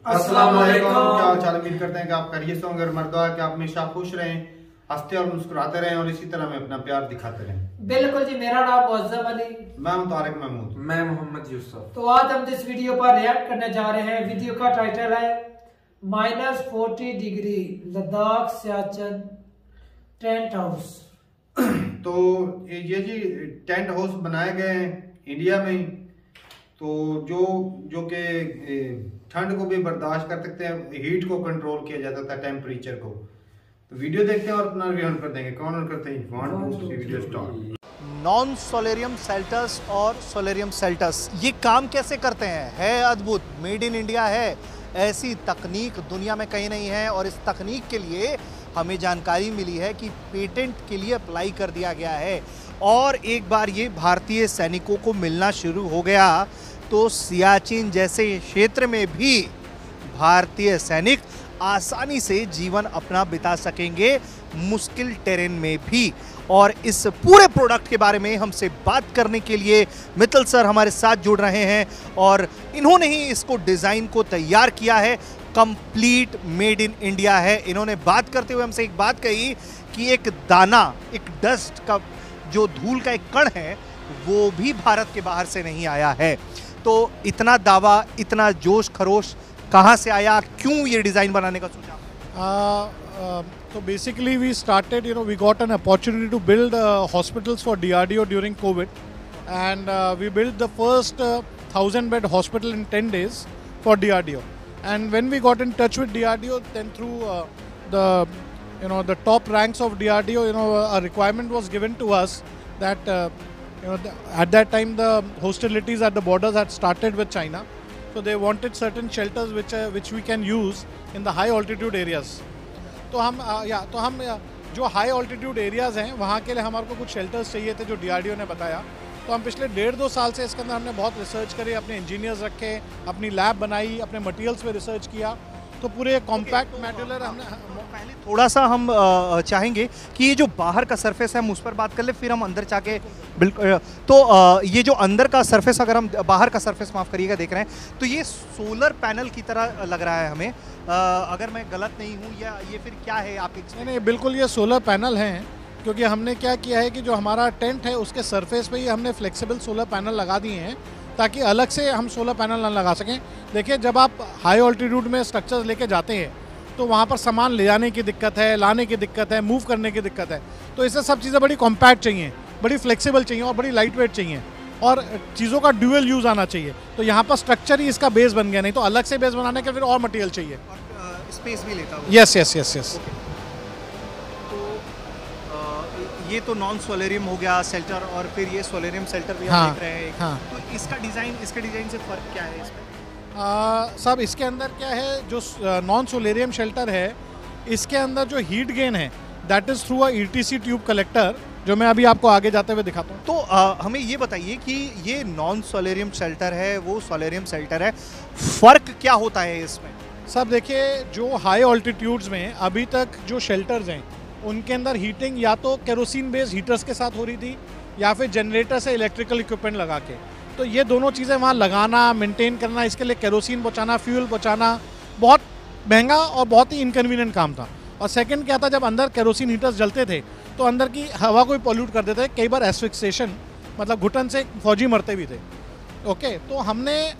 अस्सलाम वालेकुम। क्या हाल चाल, उम्मीद करते हैं कि आप खैरियत से होंगे और मर्दवा कि आप हमेशा खुश रहें, हंसते और मुस्कुराते रहें और इसी तरह में अपना प्यार दिखाते रहें। बिल्कुल जी, मेरा नाम मुअज्जम अली, मैं हूं तारिक महमूद, मैं मोहम्मद यूसुफ। तो आज हम इस वीडियो पर रिएक्ट करने जा रहे हैं। वीडियो का टाइटल है -40 degree Ladakh Siachen tent house. तो ये जी टेंट हाउस बनाए गए हैं इंडिया में, तो जो कि ठंड को भी बर्दाश्त कर सकते हैं, हीट को कंट्रोल किया जा सकता है, टेम्परेचर को। तो वीडियो देखते हैं और अपना रिव्यू कर देंगे। कौन और करते हैं वीडियो स्टार्ट। नॉन सोलेरियम सेल्टर्स और सोलेरियम सेल्टर्स ये काम कैसे करते हैं, है अद्भुत, मेड इन इंडिया है। ऐसी तकनीक दुनिया में कहीं नहीं है और इस तकनीक के लिए हमें जानकारी मिली है कि पेटेंट के लिए अप्लाई कर दिया गया है और एक बार ये भारतीय सैनिकों को मिलना शुरू हो गया तो सियाचिन जैसे क्षेत्र में भी भारतीय सैनिक आसानी से जीवन अपना बिता सकेंगे, मुश्किल टेरेन में भी। और इस पूरे प्रोडक्ट के बारे में हमसे बात करने के लिए मित्तल सर हमारे साथ जुड़ रहे हैं और इन्होंने ही इसको डिज़ाइन को तैयार किया है। कंप्लीट मेड इन इंडिया है। इन्होंने बात करते हुए हमसे एक बात कही कि एक दाना, एक डस्ट का जो धूल का एक कण है वो भी भारत के बाहर से नहीं आया है। तो इतना दावा, इतना जोश खरोश कहाँ से आया, क्यों ये डिज़ाइन बनाने का सोचा? So basically we started, we got an opportunity to build hospitals for DRDO during COVID, and we built the first 1000-bed hospital in 10 days for DRDO. And when we got in touch with DRDO, then through the top ranks of DRDO, a requirement was given to us that at that time the hostilities at the borders had started with China, so they wanted certain shelters which we can use in the high altitude areas. तो हम जो high altitude areas हैं वहाँ के लिए हमारे को कुछ शेल्टर्स चाहिए थे जो DRDO ने बताया। तो हम पिछले 1.5-2 साल से इसके अंदर हमने बहुत रिसर्च करी, अपने इंजीनियर्स रखे, अपनी लैब बनाई, अपने मटेरियल्स पे रिसर्च किया। तो पूरे कॉम्पैक्ट मॉड्यूलर हमने पहले थोड़ा सा हम चाहेंगे कि ये जो बाहर का सरफेस है हम उस पर बात कर ले, फिर हम अंदर जाके बिल्कुल। तो ये जो अंदर का सरफेस, अगर हम बाहर का सरफेस माफ़ करिएगा देख रहे हैं तो ये सोलर पैनल की तरह लग रहा है हमें। अगर मैं गलत नहीं हूँ या ये फिर क्या है आप? नहीं, बिल्कुल ये सोलर पैनल हैं, क्योंकि हमने क्या किया है कि जो हमारा टेंट है उसके सरफेस पे ही हमने फ्लेक्सिबल सोलर पैनल लगा दिए हैं ताकि अलग से हम सोलर पैनल ना लगा सकें। देखिए, जब आप हाई ऑल्टीट्यूड में स्ट्रक्चर्स लेके जाते हैं तो वहाँ पर सामान ले जाने की दिक्कत है, लाने की दिक्कत है, मूव करने की दिक्कत है। तो इससे सब चीज़ें बड़ी कॉम्पैक्ट चाहिए, बड़ी फ्लेक्सिबल चाहिए और बड़ी लाइट वेट चाहिए और चीज़ों का ड्यूअल यूज़ आना चाहिए। तो यहाँ पर स्ट्रक्चर ही इसका बेस बन गया, नहीं तो अलग से बेस बनाने के फिर और मटेरियल चाहिए, स्पेस भी लेता हूँ। यस। तो ये तो नॉन सोलेरियम हो गया शेल्टर और फिर ये सोलेरियम शेल्टर भी हाँ, हम देख रहे हैं। हाँ। तो इसके डिज़ाइन से फ़र्क क्या है इसमें? सब इसके अंदर क्या है, जो नॉन सोलेरियम शेल्टर है इसके अंदर जो हीट गेन है that is through a ETC tube collector, जो मैं अभी आपको आगे जाते हुए दिखाता हूँ। तो हमें ये बताइए कि ये नॉन सोलेरियम शेल्टर है, वो सोलेरियम शेल्टर है, फ़र्क क्या होता है इसमें? सब देखिए, जो हाई ऑल्टीट्यूड्स में अभी तक जो शेल्टर्स हैं उनके अंदर हीटिंग या तो केरोसिन बेस्ड हीटर्स के साथ हो रही थी या फिर जनरेटर से इलेक्ट्रिकल इक्विपमेंट लगा के। तो ये दोनों चीज़ें वहाँ लगाना, मेंटेन करना, इसके लिए केरोसिन पहुँचाना, फ्यूल पहुँचाना बहुत महंगा और बहुत ही इनकन्वीनियंट काम था। और सेकंड क्या था, जब अंदर केरोसिन हीटर्स जलते थे तो अंदर की हवा को भी पॉल्यूट कर देते थे, कई बार एस्फिक्सेशन मतलब घुटन से फौजी मरते भी थे। ओके, तो हमने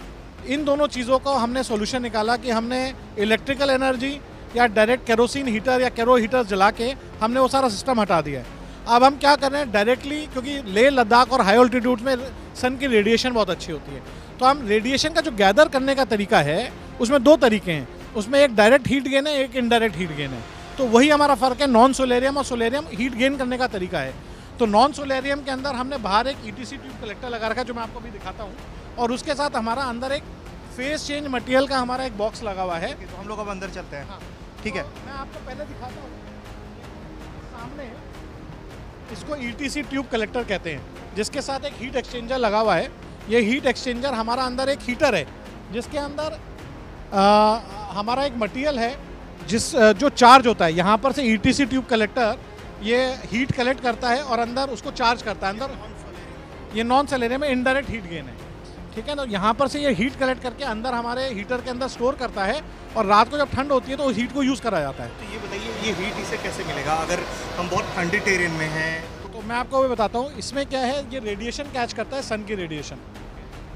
इन दोनों चीज़ों का हमने सोल्यूशन निकाला कि हमने इलेक्ट्रिकल एनर्जी या डायरेक्ट केरोसिन हीटर या केरो हीटर्स जला के हमने वो सारा सिस्टम हटा दिया है। अब हम क्या कर रहे हैं, डायरेक्टली, क्योंकि लेह लद्दाख और हाई ऑल्टीट्यूड में सन की रेडिएशन बहुत अच्छी होती है, तो हम रेडिएशन का जो गैदर करने का तरीका है उसमें 2 तरीके हैं। उसमें एक डायरेक्ट हीट गेन है, एक इनडायरेक्ट हीट गेन है। तो वही हमारा फ़र्क है, नॉन सोलेरियम और सोलेरियम हीट गेन करने का तरीका है। तो नॉन सोलेरियम के अंदर हमने बाहर एक ETC ट्यूब कलेक्टर लगा रखा है जो मैं आपको भी दिखाता हूँ, और उसके साथ हमारा अंदर एक फेस चेंज मटेरियल का हमारा एक बॉक्स लगा हुआ है। तो हम लोग अब अंदर चलते हैं। हाँ, ठीक है। तो मैं आपको पहले दिखाता हूँ। सामने इसको ETC ट्यूब कलेक्टर कहते हैं, जिसके साथ एक हीट एक्सचेंजर लगा हुआ है। ये हीट एक्सचेंजर हमारा अंदर एक हीटर है जिसके अंदर हमारा एक मटेरियल है जो चार्ज होता है। यहाँ पर से ETC ट्यूब कलेक्टर ये हीट कलेक्ट करता है और अंदर उसको चार्ज करता है। अंदर ये नॉन सोलेरियम में इनडायरेक्ट हीट गेन है। ठीक है ना। यहाँ पर से ये हीट कलेक्ट करके अंदर हमारे हीटर के अंदर स्टोर करता है और रात को जब ठंड होती है तो उस हीट को यूज़ करा जाता है। तो ये बताइए, ये हीट इसे कैसे मिलेगा अगर हम बहुत ठंडे टेरेन में हैं? तो मैं आपको भी बताता हूँ, इसमें क्या है, ये रेडिएशन कैच करता है, सन की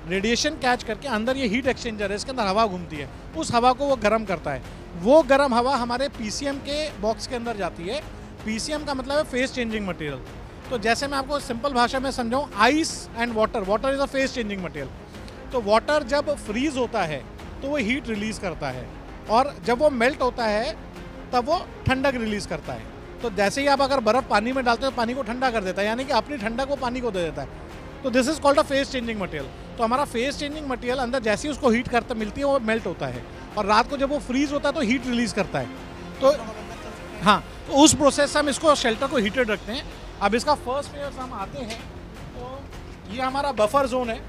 रेडिएशन कैच करके अंदर ये हीट एक्सचेंजर है, इसके अंदर हवा घूमती है, उस हवा को वो गर्म करता है। वो गर्म हवा हमारे पीसीएम के बॉक्स के अंदर जाती है। पीसीएम का मतलब है फेस चेंजिंग मटेरियल। तो जैसे मैं आपको सिंपल भाषा में समझाऊँ, ice and water is a face changing material. तो वाटर जब फ्रीज होता है तो वो हीट रिलीज़ करता है, और जब वो मेल्ट होता है तब वो ठंडक रिलीज़ करता है। तो जैसे ही आप अगर बर्फ़ पानी में डालते हो तो पानी को ठंडा कर देता है, यानी कि अपनी ठंडक वो पानी को दे देता है। तो this is called a face changing material. तो हमारा फेस चेंजिंग मटेरियल अंदर जैसे ही उसको हीट करता मिलती है वो मेल्ट होता है, और रात को जब वो फ्रीज होता है तो हीट रिलीज़ करता है। तो हाँ, तो उस प्रोसेस से हम इसको शेल्टर को हीटेड रखते हैं। अब इसका फर्स्ट फेज हम आते हैं तो ये हमारा बफर जोन है।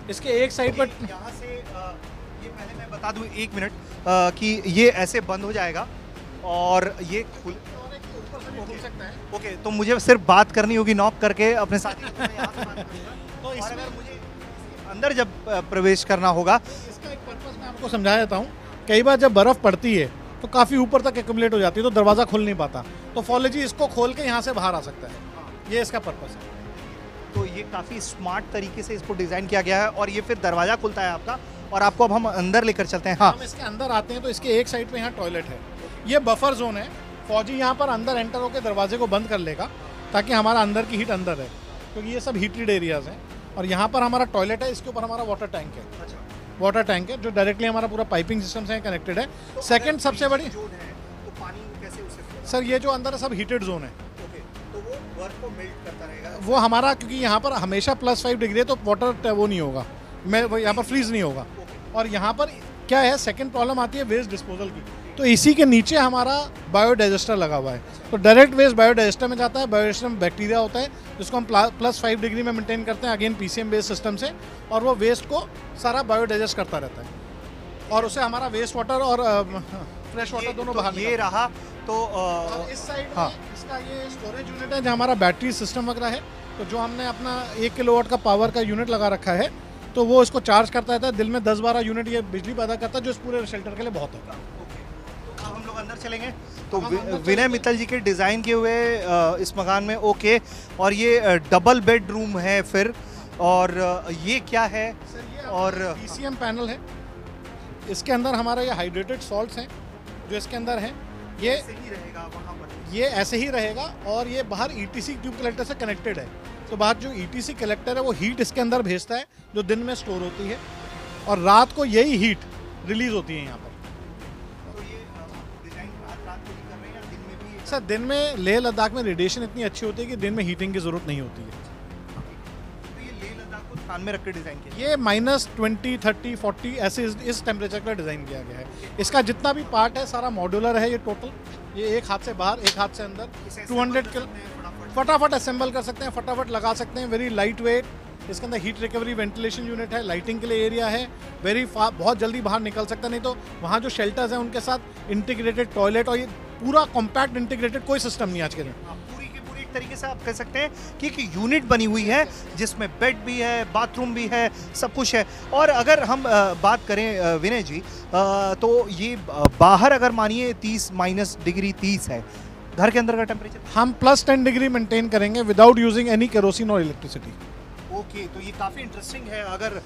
इसके एक साइड पर यहाँ से ये पहले मैं बता दूँ 1 मिनट कि ये ऐसे बंद हो जाएगा और ये खुल सकता है। ओके, तो मुझे सिर्फ बात करनी होगी नॉक करके अपने साथी को, मैं यहाँ से बात करूँगा। तो और इसमें अगर मुझे अंदर जब प्रवेश करना होगा, इसका एक पर्पस मैं आपको समझा देता हूँ। कई बार जब बर्फ़ पड़ती है तो काफ़ी ऊपर तक एक्यूमुलेट हो जाती है, तो दरवाज़ा खुल नहीं पाता। तो फॉलोजी इसको खोल के यहाँ से बाहर आ सकता है, ये इसका पर्पस है। तो ये काफ़ी स्मार्ट तरीके से इसको डिज़ाइन किया गया है, और ये फिर दरवाज़ा खुलता है आपका, और आपको अब हम अंदर लेकर चलते हैं। हाँ, हम इसके अंदर आते हैं तो इसके एक साइड पे यहाँ टॉयलेट है। ये बफर जोन है। फौजी यहाँ पर अंदर एंटर होकर दरवाजे को बंद कर लेगा ताकि हमारा अंदर की हीट अंदर है, क्योंकि ये सब हीटेड एरियाज़ हैं। और यहाँ पर हमारा टॉयलेट है, इसके ऊपर हमारा वाटर टैंक है। अच्छा, वाटर टैंक है जो डायरेक्टली हमारा पूरा पाइपिंग सिस्टम से कनेक्टेड है। तो सेकंड सबसे बड़ी जोन है तो पानी कैसे उसे, सर, ये जो अंदर है सब हीटेड जोन है। ओके, तो वो बर्फ को मेल्ट करता रहेगा। वो हमारा, क्योंकि यहाँ पर हमेशा +5 डिग्री है तो वाटर वो नहीं होगा, वो यहाँ पर फ्रीज नहीं होगा। और यहाँ पर क्या है, सेकंड प्रॉब्लम आती है वेस्ट डिस्पोजल की। तो इसी के नीचे हमारा बायोडाइजेस्टर लगा हुआ है, तो डायरेक्ट वेस्ट बायोडाइजेस्टर में जाता है। बायोडाइजेस्टर में बैक्टीरिया होता है जिसको हम +5 डिग्री में मेंटेन करते हैं, अगेन पीसीएम बेस्ड सिस्टम से, और वो वेस्ट को सारा बायोडाइजेस्ट करता रहता है, और उसे हमारा वेस्ट वाटर और फ्रेश वाटर दोनों बाहर ये रहा। तो इस साइड हाँ, में इसका ये स्टोरेज यूनिट है जहाँ हमारा बैटरी सिस्टम वगैरह है। तो जो हमने अपना 1 किलोवाट का पावर का यूनिट लगा रखा है, तो वो इसको चार्ज करता रहता है। दिन में 10-12 यूनिट ये बिजली पैदा करता है, जो इस पूरे शेल्टर के लिए बहुत है। अब हम लोग अंदर चलेंगे। तो विनय मित्तल जी के डिज़ाइन किए हुए इस मकान में, ओके, और ये डबल बेडरूम है फिर, और ये क्या है? और पीसीएम पैनल है, इसके अंदर हमारा ये हाइड्रेटेड सॉल्ट्स हैं जो इसके अंदर हैं। ये ही रहेगा वहाँ पर, ये ऐसे ही रहेगा, और ये बाहर ईटीसी ट्यूब कलेक्टर से कनेक्टेड है। तो बाहर जो ईटीसी कलेक्टर है वो हीट इसके अंदर भेजता है जो दिन में स्टोर होती है, और रात को यही हीट रिलीज होती है यहाँ पर। तो ये डिज़ाइन रात को ही कर रहे हैं या दिन में भी? सर, दिन में लेह लद्दाख में रेडिएशन इतनी अच्छी होती है कि दिन में हीटिंग की ज़रूरत नहीं होती है। तो ये लेह लद्दाख को ध्यान में रख के डिज़ाइन किया? ये -20, 30, 40 ऐसे इस टेम्परेचर का डिज़ाइन किया गया है। इसका जितना भी पार्ट है सारा मॉड्यूलर है। ये टोटल, ये एक हाथ से बाहर एक हाथ से अंदर 200 किलो फटाफट असेंबल कर सकते हैं, फटाफट लगा सकते हैं। वेरी लाइट वेट, इसके अंदर हीट रिकवरी वेंटिलेशन यूनिट है, लाइटिंग के लिए एरिया है, बहुत जल्दी बाहर निकल सकता है। नहीं तो वहाँ जो शेल्टर्स हैं उनके साथ इंटीग्रेटेड टॉयलेट, और ये पूरा कॉम्पैक्ट इंटीग्रेटेड कोई सिस्टम नहीं आज के दिन। पूरी की पूरी एक तरीके से आप कह सकते हैं कि एक यूनिट बनी हुई है जिसमें बेड भी है, बाथरूम भी है, सब कुछ है। और अगर हम बात करें विनय जी, तो ये बाहर अगर मानिए 30 डिग्री 30 है, घर के अंदर का टेम्परेचर हम +10 डिग्री मेंटेन करेंगे विदाउट यूजिंग एनी केरोसिन और इलेक्ट्रिसिटी। ओके, तो ये काफ़ी इंटरेस्टिंग है। अगर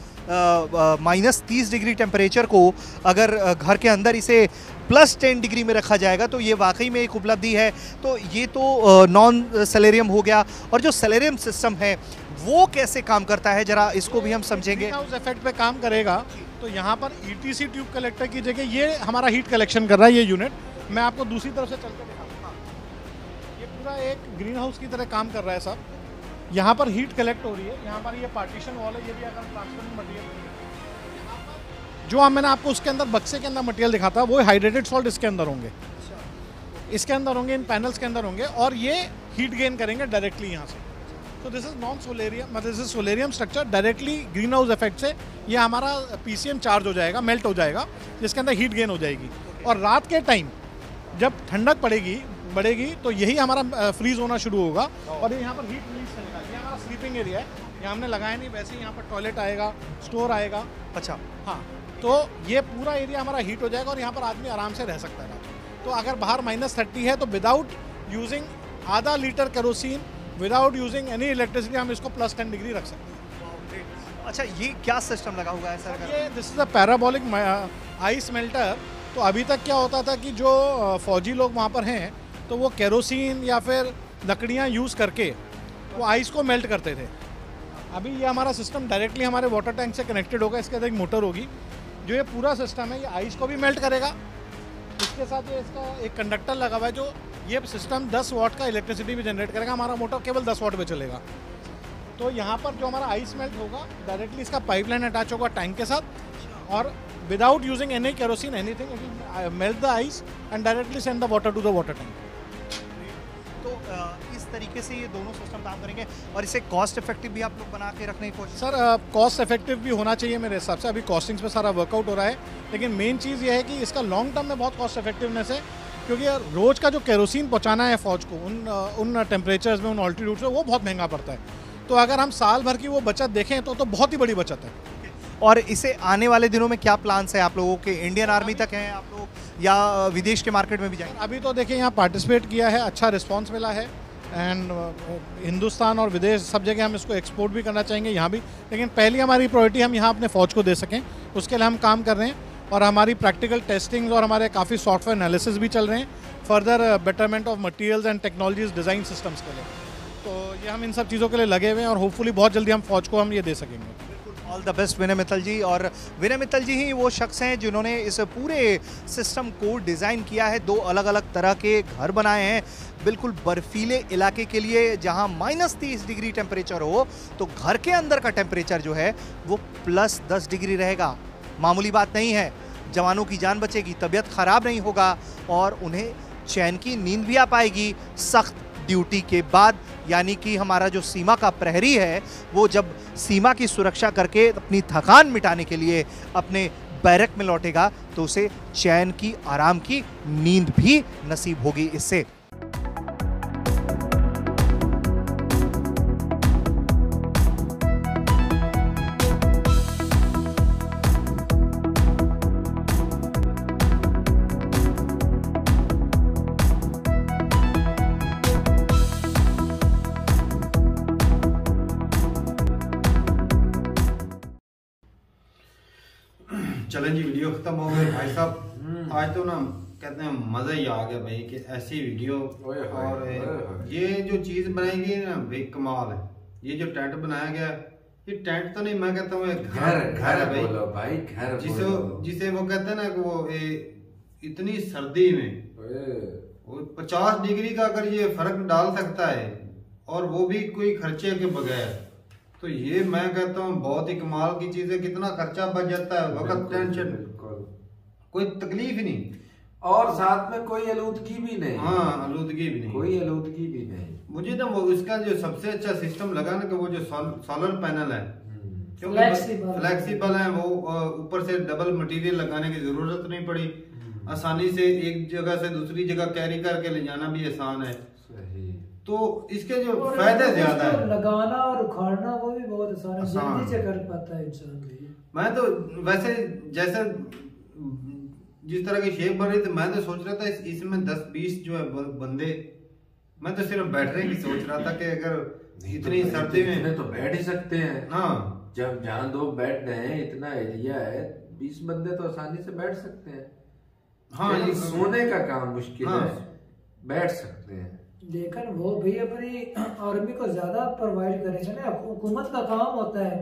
-30 डिग्री टेम्परेचर को अगर घर के अंदर इसे +10 डिग्री में रखा जाएगा तो ये वाकई में एक उपलब्धि है। तो ये तो नॉन सेलेरियम हो गया, और जो सेलेरियम सिस्टम है वो कैसे काम करता है जरा इसको भी हम समझेंगे। ग्रीन हाउस इफेक्ट पे काम करेगा। तो यहाँ पर ईटीसी ट्यूब कलेक्टर की जगह ये हमारा हीट कलेक्शन कर रहा है, ये यूनिट। मैं आपको दूसरी तरफ से चल कर दिखाऊंगा। ये पूरा एक ग्रीन हाउस की तरह काम कर रहा है साहब। यहाँ पर हीट कलेक्ट हो रही है, यहाँ पर ये पार्टीशन वॉल है, ये भी अगर ट्रांसपेरेंट मटेरियल, जो मैंने आपको उसके अंदर बक्से के अंदर मटेरियल दिखाता वो हाइड्रेटेड सॉल्ट इसके अंदर होंगे, इसके अंदर होंगे, इन पैनल्स के अंदर होंगे, और ये हीट गेन करेंगे डायरेक्टली यहाँ से। तो दिस इज नॉन सोलेरियम, मतलब this is solarium structure. Directly greenhouse effect से ये हमारा पीसीएम चार्ज हो जाएगा, मेल्ट हो जाएगा, जिसके अंदर हीट गेन हो जाएगी। और रात के टाइम जब ठंडक बढ़ेगी तो यही हमारा फ्रीज होना शुरू होगा, और यहाँ पर हीट रिलीज चलेगा। ये हमारा स्लीपिंग एरिया है, यहाँ हमने लगाया नहीं, वैसे ही यहाँ पर टॉयलेट आएगा, स्टोर आएगा। अच्छा, हाँ, तो ये पूरा एरिया हमारा हीट हो जाएगा और यहाँ पर आदमी आराम से रह सकता है। तो अगर बाहर -30 है तो विदाउट यूजिंग आधा litre kerosene, without using any electricity, हम इसको +10 डिग्री रख सकते हैं। अच्छा, ये क्या सिस्टम लगा हुआ है सर? ये this is a parabolic ice melter. तो अभी तक क्या होता था कि जो फौजी लोग वहाँ पर हैं तो वो केरोसिन या फिर लकड़ियाँ यूज़ करके वो आइस को मेल्ट करते थे। अभी ये हमारा सिस्टम डायरेक्टली हमारे वाटर टैंक से कनेक्टेड होगा। इसके अंदर एक मोटर होगी जो ये पूरा सिस्टम है, ये आइस को भी मेल्ट करेगा। इसके साथ ये इसका एक कंडक्टर लगा हुआ है जो ये सिस्टम 10 वाट का इलेक्ट्रिसिटी भी जनरेट करेगा। हमारा मोटर केवल 10 वाट पे चलेगा। तो यहाँ पर जो हमारा आइस मेल्ट होगा डायरेक्टली इसका पाइपलाइन अटैच होगा टैंक के साथ, और without using any kerosene anything it will melt the ice and directly send the water to the water tank. तो इस तरीके से ये दोनों सिस्टम काम करेंगे और इसे कॉस्ट इफेक्टिव भी आप लोग बना के रखने की कोशिश। सर कॉस्ट इफेक्टिव भी होना चाहिए मेरे हिसाब से। अभी कॉस्टिंग्स पे सारा वर्कआउट हो रहा है, लेकिन मेन चीज़ ये है कि इसका लॉन्ग टर्म में बहुत कॉस्ट इफेक्टिवनेस है, क्योंकि रोज़ का जो केरोसिन पहुँचाना है फौज को उन टेम्परेचर्स में, उन ऑल्टीट्यूड्स में, वो बहुत महंगा पड़ता है। तो अगर हम साल भर की वो बचत देखें तो बहुत ही बड़ी बचत है। और इसे आने वाले दिनों में क्या प्लान्स है आप लोगों के? इंडियन आर्मी तक हैं आप लोग या विदेश के मार्केट में भी जाएंगे? अभी तो देखिए यहाँ पार्टिसिपेट किया है, अच्छा रिस्पांस मिला है, एंड हिंदुस्तान और विदेश सब जगह हम इसको एक्सपोर्ट भी करना चाहेंगे, यहाँ भी। लेकिन पहली हमारी प्रायोरिटी हम यहाँ अपने फ़ौज को दे सकें, उसके लिए हम काम कर रहे हैं। और हमारी प्रैक्टिकल टेस्टिंग और हमारे काफ़ी सॉफ्टवेयर एनालिसिस भी चल रहे हैं further betterment of materials and technologies design systems के लिए। तो ये हम इन सब चीज़ों के लिए लगे हुए हैं और होपफुली बहुत जल्दी हम फौज को हम ये दे सकेंगे। ऑल द बेस्ट विनय मित्तल जी। और विनय मित्तल जी ही वो शख्स हैं जिन्होंने इस पूरे सिस्टम को डिज़ाइन किया है। 2 अलग अलग तरह के घर बनाए हैं बिल्कुल बर्फीले इलाके के लिए, जहां -30 डिग्री टेम्परेचर हो तो घर के अंदर का टेम्परेचर जो है वो +10 डिग्री रहेगा। मामूली बात नहीं है। जवानों की जान बचेगी, तबीयत खराब नहीं होगा और उन्हें चैन की नींद भी आ पाएगी सख्त ड्यूटी के बाद। यानी कि हमारा जो सीमा का प्रहरी है वो जब सीमा की सुरक्षा करके अपनी थकान मिटाने के लिए अपने बैरक में लौटेगा तो उसे चैन की, आराम की नींद भी नसीब होगी इससे। चलें जी, वीडियो खत्म हो गई भाई साहब। आज तो ना कहते हैं मजा ही आ गया भाई कि ऐसी वीडियो। और ये जो चीज बनाई गई ना भाई कमाल है। ये जो टेंट बनाया गया, ये टेंट तो नहीं, मैं कहता हूँ घर है भाई। घर जिसे वो कहते हैं ना कि वो इतनी सर्दी में 50 डिग्री का अगर ये फर्क डाल सकता है और वो भी कोई खर्चे के बगैर, तो ये मैं कहता हूँ बहुत ही कमाल की चीज है। कितना खर्चा बच जाता है, वक्त, टेंशन, कोई तकलीफ ही नहीं, और साथ में कोई आलूदगी भी नहीं। हाँ, आलूदगी भी नहीं, कोई आलूदगी भी नहीं। मुझे ना वो इसका जो सबसे अच्छा सिस्टम लगा ना कि वो जो सोलर पैनल है, फ्लेक्सिबल है, वो ऊपर से डबल मटेरियल लगाने की जरूरत नहीं पड़ी। आसानी से एक जगह से दूसरी जगह कैरी करके ले जाना भी आसान है। तो इसके जो फायदे ज्यादा है, लगाना और उखाड़ना वो भी बहुत आसान है, जल्दी से कर पाता है इंसान भी। मैं तो वैसे जैसे जिस तरह की शेप बन रही थी, मैं तो सोच रहा था इसमें 10-20 जो है बंदे, मैं तो सिर्फ बैठने की सोच रहा था कि अगर इतनी सर्दी में तो बैठ ही सकते हैं। हाँ, जब जहाँ 2 बेड हैं, इतना एरिया है, 20 बंदे तो आसानी से बैठ सकते हैं। हाँ, ये सोने का काम मुश्किल है, बैठ सकते हैं। लेकिन वो भी अपनी आर्मी को ज्यादा प्रोवाइड करेंगे ना, हुकूमत का काम होता है।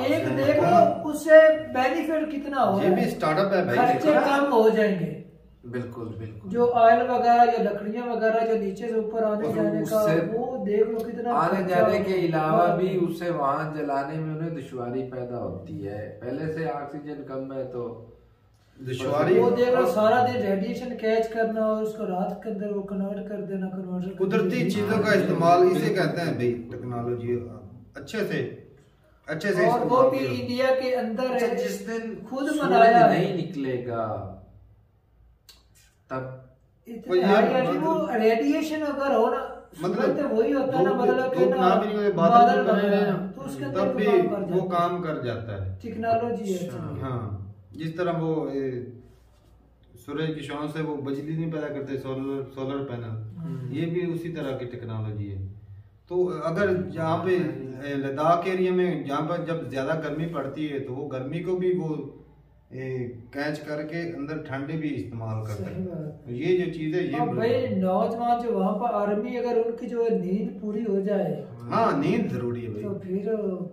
एक देखो उससे बेनिफिट कितना हो, ये भी स्टार्टअप है भाई, खर्चे कम हो जाएंगे। बिल्कुल बिल्कुल। जो ऑयल वगैरह या लकड़ियां वगैरह जो नीचे से ऊपर आने जाने का, वो देख लो कितना आने जाने के अलावा भी उससे वाहन जलाने में उन्हें दुश्वारी पैदा होती है। पहले से ऑक्सीजन कम है तो दुश्वारी, वो देख लो सारा दिन रेडिएशन कैच करना और उसको रात के अंदर वो कन्वर्ट कर देना। कन्वर्टर कुदरती चीजों का इस्तेमाल इसे कहते हैं भाई टेक्नोलॉजी अच्छे से और वो भी इंडिया के अंदर है। जिस दिन खुद बनाया नहीं निकलेगा तब वो रेडिएशन अगर हो ना, मतलब तो वही होता है ना, मतलब बादल तो उसके तब अंदर भी वो काम कर जाता है। टेक्नोलॉजी है। हाँ, जिस तरह वो सूरज की किरणों से वो बिजली नहीं पैदा करते, सोलर पैनल, ये भी उसी तरह की टेक्नोलॉजी है। तो अगर जहाँ पे लद्दाख एरिया में जहाँ पर जब ज्यादा गर्मी पड़ती है तो वो गर्मी को भी वो कैच करके अंदर ठंडे भी इस्तेमाल करते हैं। ये जो चीज है ये भाई नौजवान जो वहाँ पर आर्मी, अगर उनकी जो नींद पूरी हो जाए, हाँ नींद जरूरी है भाई, तो फिर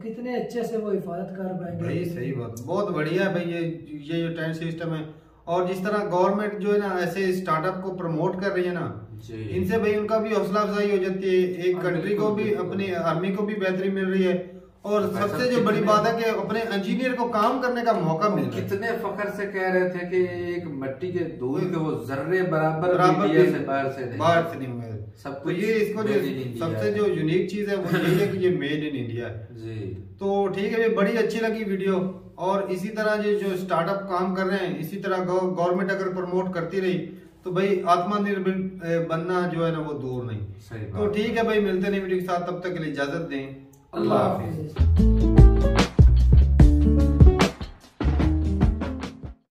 कितने अच्छे से वो हिफाजत कर पाएंगे भाई। सही बात, बहुत बढ़िया है भाई ये जो टेंट सिस्टम है। और जिस तरह गवर्नमेंट जो है ना ऐसे स्टार्टअप को प्रमोट कर रही है ना, इनसे भाई उनका भी हौसला अफजाई हो जाती है, एक कंट्री को भी, अपनी आर्मी को भी बेहतरी मिल रही है। और सबसे जो बड़ी बात है कि अपने इंजीनियर को काम करने का मौका मिल रहा है। कितने फखर से कह रहे थे कि एक मिट्टी के धूल के वो जर्रे बराबर से बाहर से नहीं हुए सब कुछ। ये इसको जो सबसे जो यूनिक चीज है वो ये है कि ये मेड इन इंडिया है जी। तो ठीक है, बड़ी अच्छी लगी वीडियो। और इसी तरह जो स्टार्टअप काम कर रहे हैं, इसी तरह गवर्नमेंट अगर प्रमोट करती रही तो भाई आत्मनिर्भर बनना जो है ना वो दूर नहीं। तो ठीक है भाई, मिलते नहीं वीडियो के साथ, तब तक के लिए इजाजत दें। अल्लाह हाफिज़।